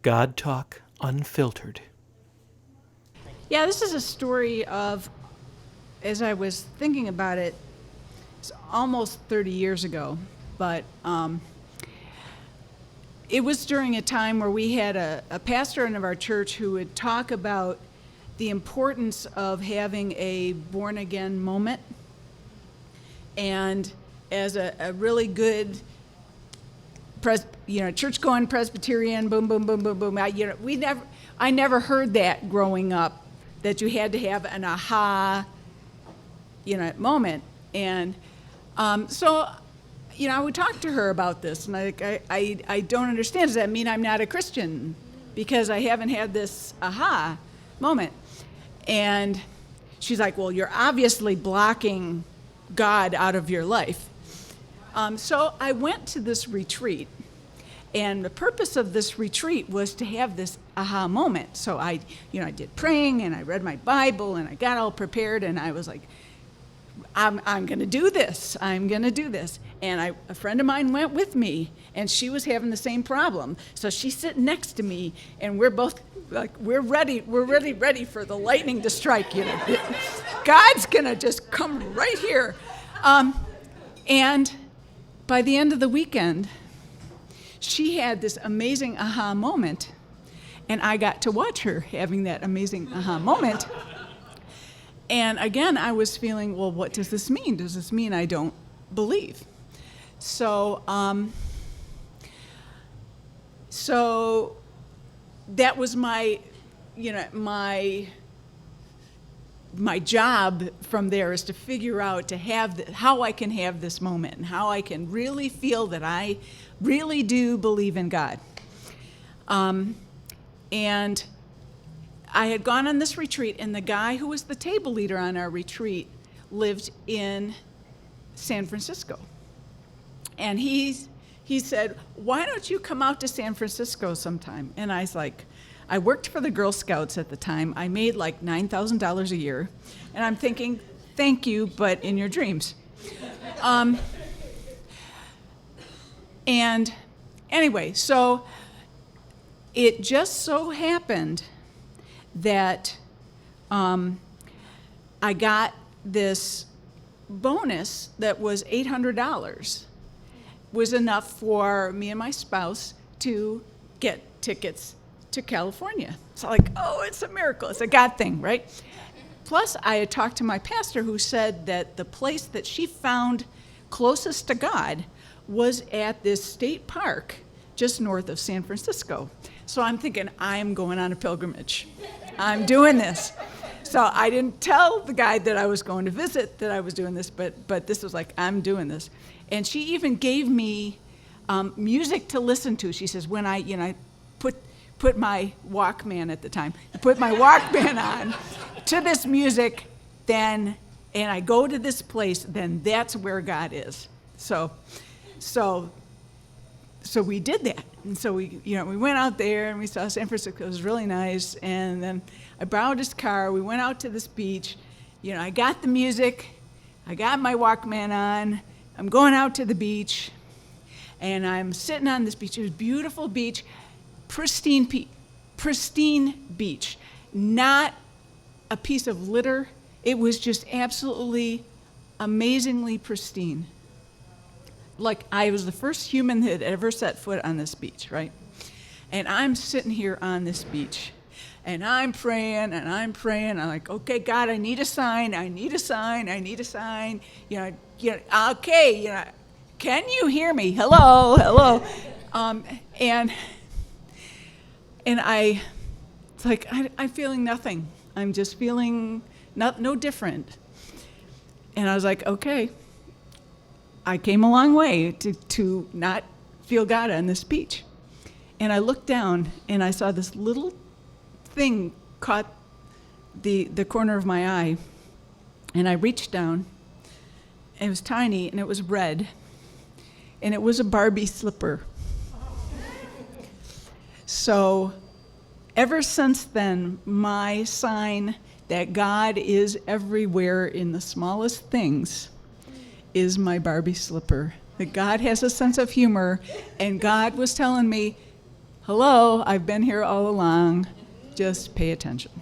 God Talk Unfiltered. Yeah, this is a story of, as I was thinking about it, it's almost 30 years ago, but it was during a time where we had a pastor in our church who would talk about the importance of having a born-again moment. And as a really good church-going Presbyterian, boom, boom, boom, boom, boom. I never heard that growing up, that you had to have an aha, moment. And so, I would talk to her about this, and I don't understand. Does that mean I'm not a Christian because I haven't had this aha moment? And she's like, well, you're obviously blocking God out of your life. So I went to this retreat, and the purpose of this retreat was to have this aha moment. So I did praying, and I read my Bible, and I got all prepared, and I was like, I'm going to do this. I'm going to do this. And a friend of mine went with me, and she was having the same problem. So she's sitting next to me, and we're both like, we're ready for the lightning to strike. God's going to just come right here. And by the end of the weekend, she had this amazing aha moment, and I got to watch her having that amazing aha moment. And again, I was feeling, well, what does this mean? Does this mean I don't believe? So that was my job from there, is to figure out how I can have this moment and how I can really feel that I really do believe in God. And I had gone on this retreat, and the guy who was the table leader on our retreat lived in San Francisco. And he said, why don't you come out to San Francisco sometime? And I was like, I worked for the Girl Scouts at the time. I made like $9,000 a year. And I'm thinking, thank you, but in your dreams. And anyway, so it just so happened that I got this bonus that was $800. Was enough for me and my spouse to get tickets to California. So it's a miracle. It's a God thing, right? Plus, I had talked to my pastor, who said that the place that she found closest to God was at this state park just north of San Francisco. So I'm thinking, I'm going on a pilgrimage. I'm doing this. So I didn't tell the guy that I was going to visit that I was doing this, but this was like, I'm doing this. And she even gave me music to listen to. She says, when I put my Walkman at the time, put my Walkman on to this music, and I go to this place, then that's where God is. So we did that. And so we went out there, and we saw San Francisco. It was really nice. And then I borrowed his car. We went out to this beach. I got the music. I got my Walkman on. I'm going out to the beach, and I'm sitting on this beach. It was a beautiful beach, pristine beach, not a piece of litter. It was just absolutely amazingly pristine. Like I was the first human that had ever set foot on this beach, right? And I'm sitting here on this beach, and I'm praying, and I'm like, okay, God, I need a sign. Okay, can you hear me? Hello. And it's like, I'm feeling nothing. I'm just feeling no different. And I was like, okay, I came a long way to not feel God on this beach. And I looked down, and I saw this little thing caught the corner of my eye. And I reached down. It was tiny, and it was red. And it was a Barbie slipper. So ever since then, my sign that God is everywhere in the smallest things is my Barbie slipper. That God has a sense of humor, and God was telling me, hello, I've been here all along. Just pay attention.